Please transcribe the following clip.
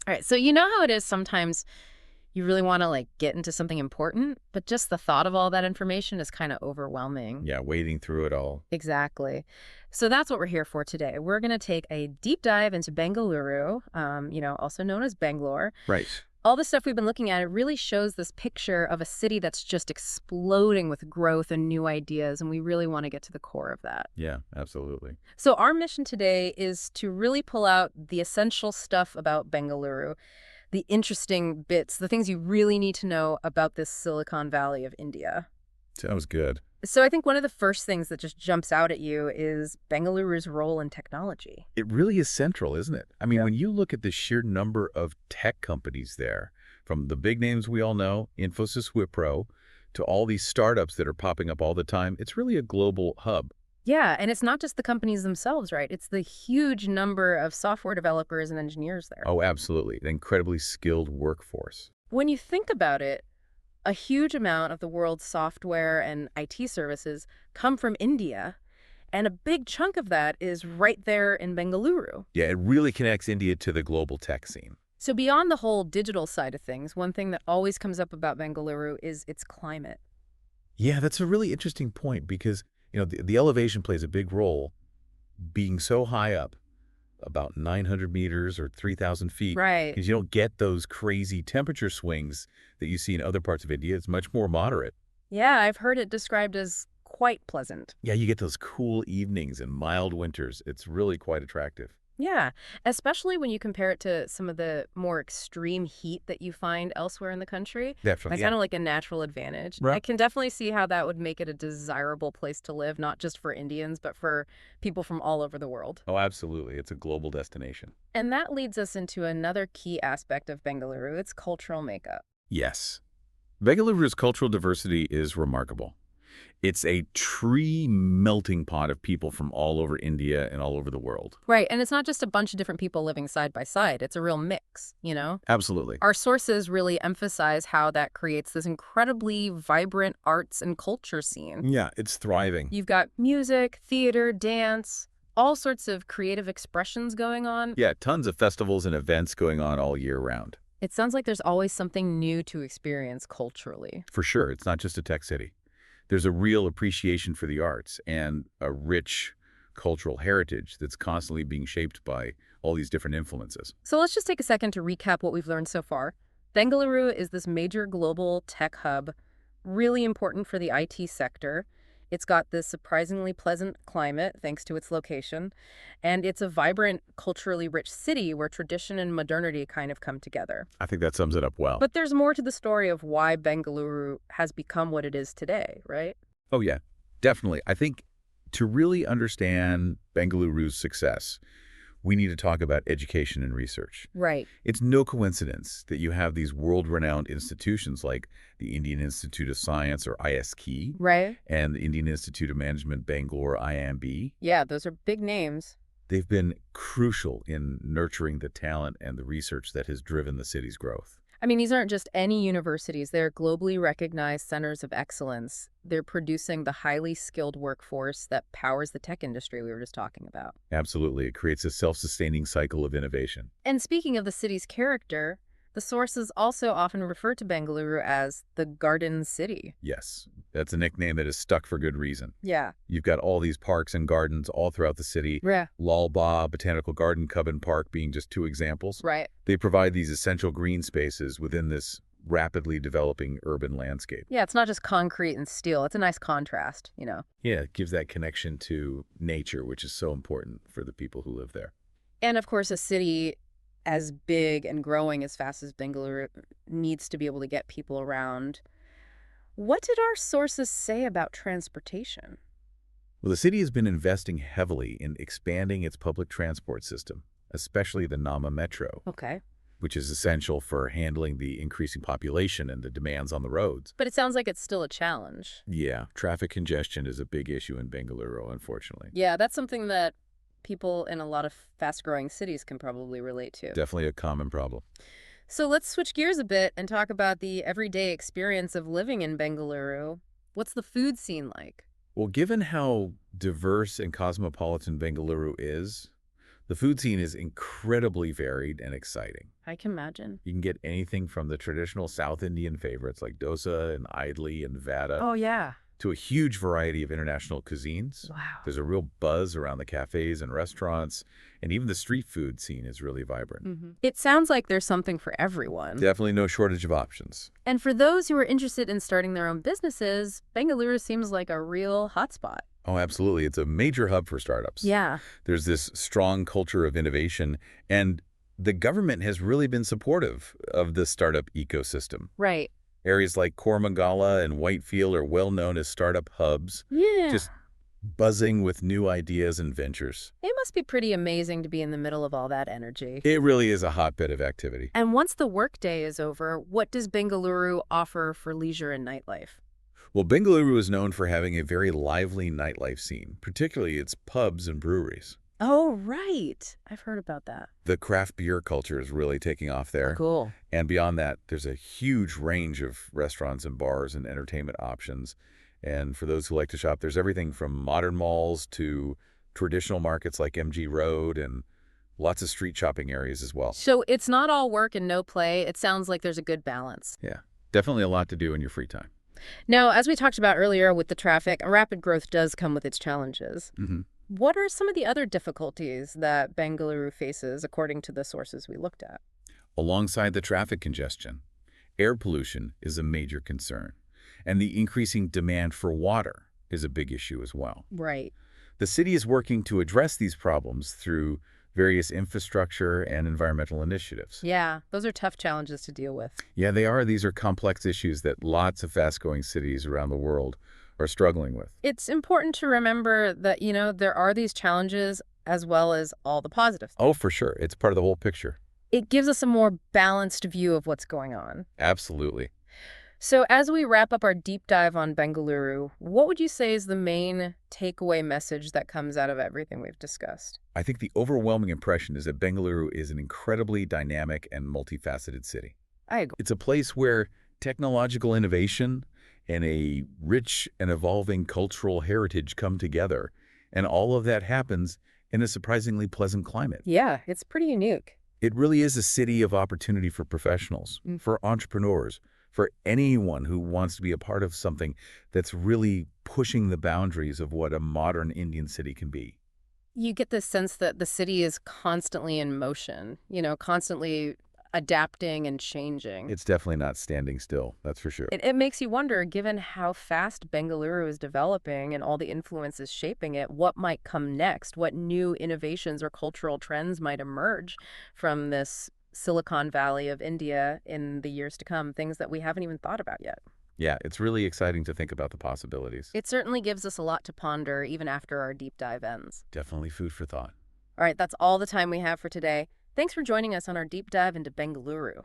All right, so you know how it is sometimes you really want to get into something important, but just the thought of all that information is kind of overwhelming. Yeah, wading through it all. Exactly. So that's what we're here for today. We're going to take a deep dive into Bengaluru, also known as Bangalore. Right. All the stuff we've been looking at, it really shows this picture of a city that's just exploding with growth and new ideas, and we really want to get to the core of that. Yeah, absolutely. So our mission today is to really pull out the essential stuff about Bengaluru, the interesting bits, the things you really need to know about this Silicon Valley of India. Sounds good. So I think one of the first things that just jumps out at you is Bengaluru's role in technology. It really is central, isn't it? I mean, Yep. when you look at the sheer number of tech companies there, from the big names we all know, Infosys, Wipro, to all these startups that are popping up all the time, it's really a global hub. Yeah, and it's not just the companies themselves, right? It's the huge number of software developers and engineers there. Oh, absolutely. An incredibly skilled workforce. When you think about it, a huge amount of the world's software and IT services come from India, and a big chunk of that is right there in Bengaluru. Yeah, it really connects India to the global tech scene. So beyond the whole digital side of things, one thing that always comes up about Bengaluru is its climate. Yeah, that's a really interesting point because, the elevation plays a big role. Being so high up, about 900 meters or 3,000 feet, Right. because you don't get those crazy temperature swings that you see in other parts of India. It's much more moderate. Yeah, I've heard it described as quite pleasant. Yeah, you get those cool evenings and mild winters. It's really quite attractive. Yeah, especially when you compare it to some of the more extreme heat that you find elsewhere in the country. That's Definitely, yeah. kind of like a natural advantage. I Right. can definitely see how that would make it a desirable place to live, not just for Indians, but for people from all over the world. Oh, absolutely. It's a global destination. And that leads us into another key aspect of Bengaluru, its cultural makeup. Yes. Bengaluru's cultural diversity is remarkable. It's a tree melting pot of people from all over India and all over the world. Right, and it's not just a bunch of different people living side by side. It's a real mix. Absolutely. Our sources really emphasize how that creates this incredibly vibrant arts and culture scene. Yeah, it's thriving. You've got music, theater, dance, all sorts of creative expressions going on. Yeah, tons of festivals and events going on all year round. It sounds like there's always something new to experience culturally. For sure, it's not just a tech city. There's a real appreciation for the arts and a rich cultural heritage that's constantly being shaped by all these different influences. So let's just take a second to recap what we've learned so far. Bengaluru is this major global tech hub, really important for the IT sector. It's got this surprisingly pleasant climate thanks to its location, and it's a vibrant, culturally rich city where tradition and modernity kind of come together. I think that sums it up well. But there's more to the story of why Bengaluru has become what it is today, right? Oh, yeah, definitely. I think to really understand Bengaluru's success, we need to talk about education and research. Right. It's no coincidence that you have these world-renowned institutions like the Indian Institute of Science, or ISK, Right? and the Indian Institute of Management, Bangalore, IMB. Yeah, those are big names. They've been crucial in nurturing the talent and the research that has driven the city's growth. I mean, these aren't just any universities. They're globally recognized centers of excellence. They're producing the highly skilled workforce that powers the tech industry we were just talking about. Absolutely. It creates a self-sustaining cycle of innovation. And speaking of the city's character, the sources also often refer to Bengaluru as the Garden City. Yes, that's a nickname that is stuck for good reason. Yeah. You've got all these parks and gardens all throughout the city. Yeah. Lal Ba Botanical Garden, Cubbon Park being just two examples. Right. They provide these essential green spaces within this rapidly developing urban landscape. Yeah, it's not just concrete and steel. It's a nice contrast. Yeah, it gives that connection to nature, which is so important for the people who live there. And of course, a city as big and growing as fast as Bengaluru needs to be able to get people around. What did our sources say about transportation? Well, the city has been investing heavily in expanding its public transport system, especially the Nama Metro, Okay. which is essential for handling the increasing population and the demands on the roads. But it sounds like it's still a challenge. Yeah, traffic congestion is a big issue in Bengaluru, unfortunately. Yeah, that's something that people in a lot of fast-growing cities can probably relate to. Definitely a common problem. So let's switch gears a bit and talk about the everyday experience of living in Bengaluru. What's the food scene like? Well, given how diverse and cosmopolitan Bengaluru is, The food scene is incredibly varied and exciting. I can imagine. You can get anything from the traditional South Indian favorites like dosa and idli and vada Oh, yeah. to a huge variety of international cuisines. Wow. There's a real buzz around the cafes and restaurants, and even the street food scene is really vibrant. It sounds like there's something for everyone. Definitely no shortage of options. And for those who are interested in starting their own businesses, Bengaluru seems like a real hotspot. Oh, absolutely. It's a major hub for startups. Yeah. There's this strong culture of innovation, and the government has really been supportive of the startup ecosystem. Right. Areas like Kormangala and Whitefield are well known as startup hubs, Yeah. just buzzing with new ideas and ventures. It must be pretty amazing to be in the middle of all that energy. It really is a hotbed of activity. And once the workday is over, what does Bengaluru offer for leisure and nightlife? Well, Bengaluru is known for having a very lively nightlife scene, particularly its pubs and breweries. Oh, right. I've heard about that. The craft beer culture is really taking off there. Cool. And beyond that, there's a huge range of restaurants and bars and entertainment options. And for those who like to shop, there's everything from modern malls to traditional markets like MG Road and lots of street shopping areas as well. So it's not all work and no play. It sounds like there's a good balance. Yeah, definitely a lot to do in your free time. Now, as we talked about earlier with the traffic, rapid growth does come with its challenges. Mm-hmm. What are some of the other difficulties that Bengaluru faces according to the sources we looked at? Alongside the traffic congestion, air pollution is a major concern, and the increasing demand for water is a big issue as well. Right. The city is working to address these problems through various infrastructure and environmental initiatives. Yeah, those are tough challenges to deal with. Yeah, they are. These are complex issues that lots of fast-growing cities around the world are struggling with. It's important to remember that, there are these challenges as well as all the positives. Oh, for sure. It's part of the whole picture. It gives us a more balanced view of what's going on. Absolutely. So as we wrap up our deep dive on Bengaluru, what would you say is the main takeaway message that comes out of everything we've discussed? I think the overwhelming impression is that Bengaluru is an incredibly dynamic and multifaceted city. I agree. It's a place where technological innovation and a rich and evolving cultural heritage come together, and all of that happens in a surprisingly pleasant climate. Yeah, it's pretty unique. It really is a city of opportunity for professionals, for entrepreneurs, for anyone who wants to be a part of something that's really pushing the boundaries of what a modern Indian city can be. You get this sense that the city is constantly in motion, constantly adapting and changing. It's definitely not standing still, that's for sure. It makes you wonder, given how fast Bengaluru is developing and all the influences shaping it, what might come next? What new innovations or cultural trends might emerge from this Silicon Valley of India in the years to come, things that we haven't even thought about yet? Yeah, it's really exciting to think about the possibilities. It certainly gives us a lot to ponder even after our deep dive ends. Definitely food for thought. All right, that's all the time we have for today. Thanks for joining us on our deep dive into Bengaluru.